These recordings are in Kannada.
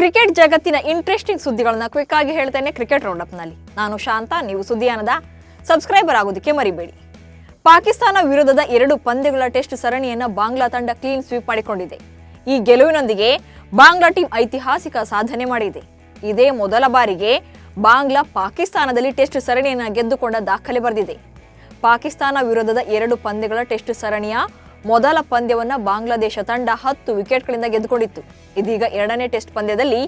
ಕ್ರಿಕೆಟ್ ಜಗತ್ತಿನ ಇಂಟ್ರೆಸ್ಟಿಂಗ್ ಸುದ್ದಿಗಳನ್ನ ಕ್ವಿಕ್ ಆಗಿ ಹೇಳ್ತೇನೆ ಕ್ರಿಕೆಟ್ ರೌಂಡಪ್ ನಲ್ಲಿ. ನಾನು ಶಾಂತ, ನೀವು ಸುದ್ದಿಯಾನದ ಸಬ್ಸ್ಕ್ರೈಬರ್ ಆಗೋದಕ್ಕೆ ಮರಿಬೇಡಿ. ಪಾಕಿಸ್ತಾನ ವಿರುದ್ಧದ 2 ಪಂದ್ಯಗಳ ಟೆಸ್ಟ್ ಸರಣಿಯನ್ನ ಬಾಂಗ್ಲಾ ತಂಡ ಕ್ಲೀನ್ ಸ್ವೀಪ್ ಮಾಡಿಕೊಂಡಿದೆ. ಈ ಗೆಲುವಿನೊಂದಿಗೆ ಬಾಂಗ್ಲಾ ಟೀಮ್ ಐತಿಹಾಸಿಕ ಸಾಧನೆ ಮಾಡಿದೆ. ಇದೇ ಮೊದಲ ಬಾರಿಗೆ ಬಾಂಗ್ಲಾ ಪಾಕಿಸ್ತಾನದಲ್ಲಿ ಟೆಸ್ಟ್ ಸರಣಿಯನ್ನ ಗೆದ್ದುಕೊಂಡ ದಾಖಲೆ ಬರೆದಿದೆ. ಪಾಕಿಸ್ತಾನ ವಿರುದ್ಧದ 2 ಪಂದ್ಯಗಳ ಟೆಸ್ಟ್ ಸರಣಿಯ ಮೊದಲ ಪಂದ್ಯವನ್ನ ಬಾಂಗ್ಲಾದೇಶ ತಂಡ 10 ವಿಕೆಟ್ಗಳಿಂದ ಗೆದ್ದುಕೊಂಡಿತ್ತು. ಇದೀಗ 2ನೇ ಟೆಸ್ಟ್ ಪಂದ್ಯದಲ್ಲಿ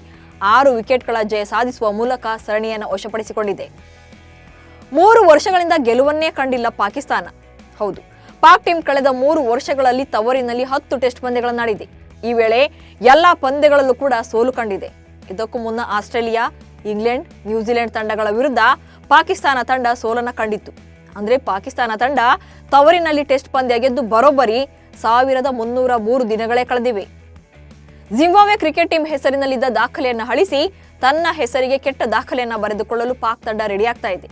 6 ವಿಕೆಟ್ಗಳ ಜಯ ಸಾಧಿಸುವ ಮೂಲಕ ಸರಣಿಯನ್ನು ವಶಪಡಿಸಿಕೊಂಡಿದೆ. 3 ವರ್ಷಗಳಿಂದ ಗೆಲುವನ್ನೇ ಕಂಡಿಲ್ಲ ಪಾಕಿಸ್ತಾನ. ಹೌದು, ಪಾಕ್ ಟೀಮ್ ಕಳೆದ 3 ವರ್ಷಗಳಲ್ಲಿ ತವರಿನಲ್ಲಿ 10 ಟೆಸ್ಟ್ ಪಂದ್ಯಗಳನ್ನಾಡಿದೆ. ಈ ವೇಳೆ ಎಲ್ಲಾ ಪಂದ್ಯಗಳಲ್ಲೂ ಕೂಡ ಸೋಲು ಕಂಡಿದೆ. ಇದಕ್ಕೂ ಮುನ್ನ ಆಸ್ಟ್ರೇಲಿಯಾ, ಇಂಗ್ಲೆಂಡ್, ನ್ಯೂಜಿಲೆಂಡ್ ತಂಡಗಳ ವಿರುದ್ಧ ಪಾಕಿಸ್ತಾನ ತಂಡ ಸೋಲನ್ನ ಕಂಡಿತ್ತು. ಅಂದ್ರೆ ಪಾಕಿಸ್ತಾನ ತಂಡ ತವರಿನಲ್ಲಿ ಟೆಸ್ಟ್ ಪಂದ್ಯ ಗೆದ್ದು ಬರೋಬ್ಬರಿ 1303 ದಿನಗಳೇ ಕಳೆದಿವೆ. ಜಿಂಬಾಬ್ವೆ ಕ್ರಿಕೆಟ್ ಟೀಮ್ ಹೆಸರಿನಲ್ಲಿದ್ದ ದಾಖಲೆಯನ್ನು ಅಳಿಸಿ ತನ್ನ ಹೆಸರಿಗೆ ಕೆಟ್ಟ ದಾಖಲೆಯನ್ನ ಬರೆದುಕೊಳ್ಳಲು ಪಾಕ್ ತಂಡ ರೆಡಿಯಾಗ್ತಾ ಇದೆ.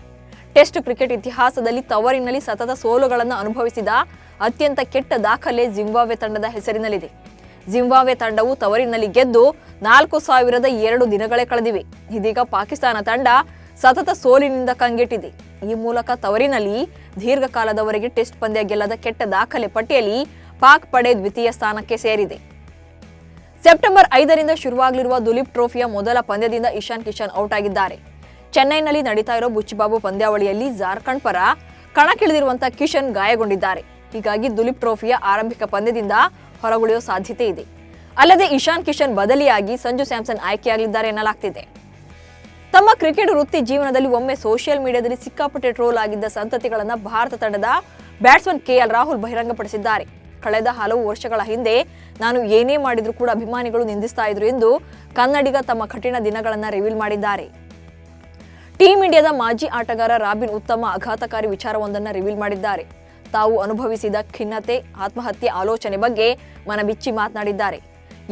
ಟೆಸ್ಟ್ ಕ್ರಿಕೆಟ್ ಇತಿಹಾಸದಲ್ಲಿ ತವರಿನಲ್ಲಿ ಸತತ ಸೋಲುಗಳನ್ನು ಅನುಭವಿಸಿದ ಅತ್ಯಂತ ಕೆಟ್ಟ ದಾಖಲೆ ಜಿಂಬಾಬ್ವೆ ತಂಡದ ಹೆಸರಿನಲ್ಲಿದೆ. ಜಿಂಬಾಬ್ವೆ ತಂಡವು ತವರಿನಲ್ಲಿ ಗೆದ್ದು 4002 ದಿನಗಳೇ ಕಳೆದಿವೆ. ಇದೀಗ ಪಾಕಿಸ್ತಾನ ತಂಡ ಸತತ ಸೋಲಿನಿಂದ ಕಂಗೆಟ್ಟಿದೆ. ಈ ಮೂಲಕ ತವರಿನಲ್ಲಿ ದೀರ್ಘಕಾಲದವರೆಗೆ ಟೆಸ್ಟ್ ಪಂದ್ಯ ಗೆಲ್ಲದ ಕೆಟ್ಟ ದಾಖಲೆ ಪಟ್ಟಿಯಲ್ಲಿ ಪಾಕ್ ಪಡೆ ದ್ವಿತೀಯ ಸ್ಥಾನಕ್ಕೆ ಸೇರಿದೆ. ಸೆಪ್ಟೆಂಬರ್ 5ರಿಂದ ಶುರುವಾಗಲಿರುವ ದುಲೀಪ್ ಟ್ರೋಫಿಯ ಮೊದಲ ಪಂದ್ಯದಿಂದ ಇಶಾನ್ ಕಿಶನ್ ಔಟ್ ಆಗಿದ್ದಾರೆ. ಚೆನ್ನೈನಲ್ಲಿ ನಡೀತಾ ಇರೋ ಬುಚ್ಚಿಬಾಬು ಪಂದ್ಯಾವಳಿಯಲ್ಲಿ ಜಾರ್ಖಂಡ್ ಪರ ಕಣಕ್ಕಿಳಿದಿರುವಂತಹ ಕಿಶನ್ ಗಾಯಗೊಂಡಿದ್ದಾರೆ. ಹೀಗಾಗಿ ದುಲೀಪ್ ಟ್ರೋಫಿಯ ಆರಂಭಿಕ ಪಂದ್ಯದಿಂದ ಹೊರಗುಳಿಯುವ ಸಾಧ್ಯತೆ ಇದೆ. ಅಲ್ಲದೆ ಇಶಾನ್ ಕಿಶನ್ ಬದಲಿಯಾಗಿ ಸಂಜು ಸ್ಯಾಮ್ಸನ್ ಆಯ್ಕೆಯಾಗಲಿದ್ದಾರೆ ಎನ್ನಲಾಗ್ತಿದೆ. ತಮ್ಮ ಕ್ರಿಕೆಟ್ ವೃತ್ತಿ ಜೀವನದಲ್ಲಿ ಒಮ್ಮೆ ಸೋಷಿಯಲ್ ಮೀಡಿಯಾದಲ್ಲಿ ಸಿಕ್ಕಾಪಟ್ಟೆ ಟ್ರೋಲ್ ಆಗಿದ್ದ ಸಂತತಿಗಳನ್ನ ಭಾರತ ತಂಡದ ಬ್ಯಾಟ್ಸ್ಮನ್ ಕೆಎಲ್ ರಾಹುಲ್ ಬಹಿರಂಗಪಡಿಸಿದ್ದಾರೆ. ಕಳೆದ ಹಲವು ವರ್ಷಗಳ ಹಿಂದೆ ನಾನು ಏನೇ ಮಾಡಿದ್ರೂ ಕೂಡ ಅಭಿಮಾನಿಗಳು ನಿಂದಿಸ್ತಾ ಇದ್ರು ಎಂದು ಕನ್ನಡಿಗ ತಮ್ಮ ಕಠಿಣ ದಿನಗಳನ್ನ ರಿವೀಲ್ ಮಾಡಿದ್ದಾರೆ. ಟೀಂ ಇಂಡಿಯಾದ ಮಾಜಿ ಆಟಗಾರ ರಾಬಿನ್ ಉತ್ತಮ ಆಘಾತಕಾರಿ ವಿಚಾರವೊಂದನ್ನ ರಿವೀಲ್ ಮಾಡಿದ್ದಾರೆ. ತಾವು ಅನುಭವಿಸಿದ ಖಿನ್ನತೆ, ಆತ್ಮಹತ್ಯೆ ಆಲೋಚನೆ ಬಗ್ಗೆ ಮನಬಿಚ್ಚಿ ಮಾತನಾಡಿದ್ದಾರೆ.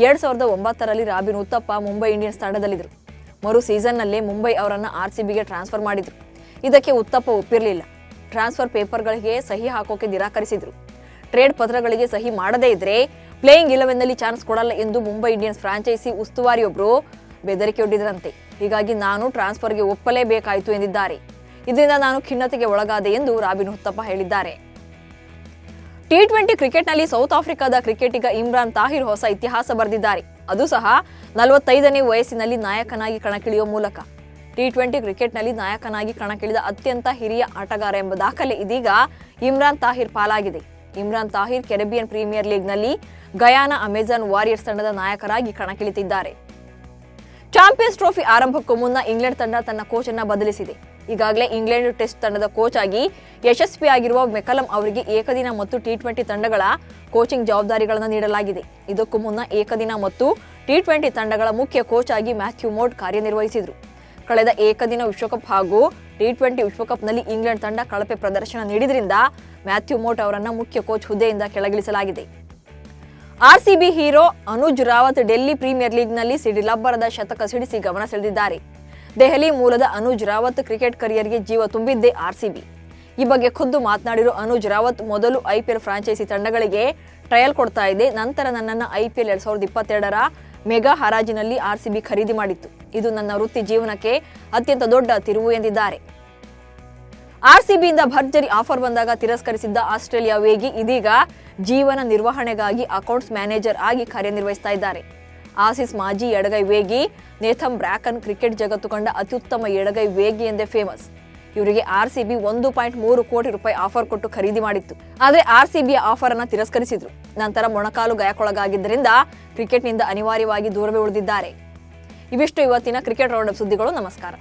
2009ರಲ್ಲಿ ರಾಬಿನ್ ಉತ್ತಪ್ಪ ಮುಂಬೈ ಇಂಡಿಯನ್ಸ್ ತಂಡದಲ್ಲಿದ್ದರು. ಮರು ಸೀಸನ್ನಲ್ಲೇ ಮುಂಬೈ ಅವರನ್ನ RCBಗೆ ಟ್ರಾನ್ಸ್ಫರ್ ಮಾಡಿದ್ರು. ಇದಕ್ಕೆ ಉತ್ತಪ್ಪ ಒಪ್ಪಿರಲಿಲ್ಲ. ಟ್ರಾನ್ಸ್ಫರ್ ಪೇಪರ್ಗಳಿಗೆ ಸಹಿ ಹಾಕೋಕೆ ನಿರಾಕರಿಸಿದ್ರು. ಟ್ರೇಡ್ ಪತ್ರಗಳಿಗೆ ಸಹಿ ಮಾಡದೇ ಇದ್ರೆ ಪ್ಲೇಯಿಂಗ್ 11ನಲ್ಲಿ ಚಾನ್ಸ್ ಕೊಡಲ್ಲ ಎಂದು ಮುಂಬೈ ಇಂಡಿಯನ್ಸ್ ಫ್ರಾಂಚೈಸಿ ಉಸ್ತುವಾರಿಯೊಬ್ಬರು ಬೆದರಿಕೆಯೊಡ್ಡಿದ್ರಂತೆ. ಹೀಗಾಗಿ ನಾನು ಟ್ರಾನ್ಸ್ಫರ್ಗೆ ಒಪ್ಪಲೇಬೇಕಾಯಿತು ಎಂದಿದ್ದಾರೆ. ಇದರಿಂದ ನಾನು ಖಿನ್ನತೆಗೆ ಒಳಗಾದೆ ಎಂದು ರಾಬಿನ್ ಉತ್ತಪ್ಪ ಹೇಳಿದ್ದಾರೆ. T20 ಕ್ರಿಕೆಟ್ನಲ್ಲಿ ಸೌತ್ ಆಫ್ರಿಕಾದ ಕ್ರಿಕೆಟಿಗ ಇಮ್ರಾನ್ ತಾಹಿರ್ ಹೊಸ ಇತಿಹಾಸ ಬರೆದಿದ್ದಾರೆ. ಅದು ಸಹ 45ನೇ ವಯಸ್ಸಿನಲ್ಲಿ ನಾಯಕನಾಗಿ ಕಣಕ್ಕಿಳಿಯುವ ಮೂಲಕ. T20 ಕ್ರಿಕೆಟ್ನಲ್ಲಿ ನಾಯಕನಾಗಿ ಕಣಕ್ಕಿಳಿದ ಅತ್ಯಂತ ಹಿರಿಯ ಆಟಗಾರ ಎಂಬ ದಾಖಲೆ ಇದೀಗ ಇಮ್ರಾನ್ ತಾಹಿರ್ ಪಾಲಾಗಿದೆ. ಇಮ್ರಾನ್ ತಾಹಿರ್ ಕೆರೆಬಿಯನ್ ಪ್ರೀಮಿಯರ್ ಲೀಗ್ನಲ್ಲಿ ಗಯಾನಾ ಅಮೆಜಾನ್ ವಾರಿಯರ್ಸ್ ತಂಡದ ನಾಯಕರಾಗಿ ಕಣಕ್ಕಿಳಿತಿದ್ದಾರೆ. ಚಾಂಪಿಯನ್ಸ್ ಟ್ರೋಫಿ ಆರಂಭಕ್ಕೂ ಮುನ್ನ ಇಂಗ್ಲೆಂಡ್ ತಂಡ ತನ್ನ ಕೋಚ್ ಅನ್ನ ಬದಲಿಸಿದೆ. ಈಗಾಗಲೇ ಇಂಗ್ಲೆಂಡ್ ಟೆಸ್ಟ್ ತಂಡದ ಕೋಚ್ ಆಗಿ ಯಶಸ್ವಿಯಾಗಿರುವ ಮೆಕಲಂ ಅವರಿಗೆ ಏಕದಿನ ಮತ್ತು T20 ತಂಡಗಳ ಕೋಚಿಂಗ್ ಜವಾಬ್ದಾರಿಗಳನ್ನು ನೀಡಲಾಗಿದೆ. ಇದಕ್ಕೂ ಮುನ್ನ ಏಕದಿನ ಮತ್ತು T20 ತಂಡಗಳ ಮುಖ್ಯ ಕೋಚ್ ಆಗಿ ಮ್ಯಾಥ್ಯೂ ಮೋಡ್ ಕಾರ್ಯನಿರ್ವಹಿಸಿದರು. ಕಳೆದ ಏಕದಿನ ವಿಶ್ವಕಪ್ ಹಾಗೂ T20 ವಿಶ್ವಕಪ್ನಲ್ಲಿ ಇಂಗ್ಲೆಂಡ್ ತಂಡ ಕಳಪೆ ಪ್ರದರ್ಶನ ನೀಡಿದ್ರಿಂದ ಮ್ಯಾಥ್ಯೂ ಮೋಡ್ ಅವರನ್ನು ಮುಖ್ಯ ಕೋಚ್ ಹುದ್ದೆಯಿಂದ ಕೆಳಗಿಳಿಸಲಾಗಿದೆ. RCB hero Anuj Rawat Delhi Premier ಲೀಗ್ನಲ್ಲಿ ಸಿಡಿಲಬ್ಬರದ ಶತಕ ಸಿಡಿಸಿ ಗಮನ ಸೆಳೆದಿದ್ದಾರೆ. ದೆಹಲಿ ಮೂಲದ ಅನುಜ್ ರಾವತ್ ಕ್ರಿಕೆಟ್ ಕರಿಯರ್ಗೆ ಜೀವ ತುಂಬಿದ್ದೇ RCB. ಈ ಬಗ್ಗೆ ಖುದ್ದು ಮಾತನಾಡಿರೋ ಅನುಜ್ ರಾವತ್, ಮೊದಲು IPL ಫ್ರಾಂಚೈಸಿ ತಂಡಗಳಿಗೆ ಟ್ರಯಲ್ ಕೊಡ್ತಾ ಇದೆ. ನಂತರ ನನ್ನನ್ನು IPL 2022ರ ಮೆಗಾ ಹರಾಜಿನಲ್ಲಿ RCB ಖರೀದಿ ಮಾಡಿತ್ತು. ಇದು ನನ್ನ ವೃತ್ತಿ ಜೀವನಕ್ಕೆ ಅತ್ಯಂತ ದೊಡ್ಡ ತಿರುವು ಎಂದಿದ್ದಾರೆ. RCBಯಿಂದ ಭರ್ಜರಿ ಆಫರ್ ಬಂದಾಗ ತಿರಸ್ಕರಿಸಿದ್ದ ಆಸ್ಟ್ರೇಲಿಯಾ ವೇಗಿ ಇದೀಗ ಜೀವನ ನಿರ್ವಹಣೆಗಾಗಿ ಅಕೌಂಟ್ಸ್ ಮ್ಯಾನೇಜರ್ ಆಗಿ ಕಾರ್ಯನಿರ್ವಹಿಸ್ತಾ ಇದ್ದಾರೆ. ಆಸೀಸ್ ಮಾಜಿ ಎಡಗೈ ವೇಗಿ ನೇಥನ್ ಬ್ರ್ಯಾಕನ್ ಕ್ರಿಕೆಟ್ ಜಗತ್ತು ಕಂಡ ಅತ್ಯುತ್ತಮ ಎಡಗೈ ವೇಗಿ ಎಂದೇ ಫೇಮಸ್. ಇವರಿಗೆ RCB 1.3 ಕೋಟಿ ರೂಪಾಯಿ ಆಫರ್ ಕೊಟ್ಟು ಖರೀದಿ ಮಾಡಿತ್ತು. ಆದರೆ RCBಯ ಆಫರ್ ಅನ್ನ ತಿರಸ್ಕರಿಸಿದ್ರು. ನಂತರ ಮೊಣಕಾಲು ಗಾಯಕ್ಕೊಳಗಾಗಿದ್ದರಿಂದ ಕ್ರಿಕೆಟ್ನಿಂದ ಅನಿವಾರ್ಯವಾಗಿ ದೂರವೇ ಉಳಿದಿದ್ದಾರೆ. ಇವಿಷ್ಟು ಇವತ್ತಿನ ಕ್ರಿಕೆಟ್ ರೌಂಡಪ್ ಸುದ್ದಿಗಳು. ನಮಸ್ಕಾರ.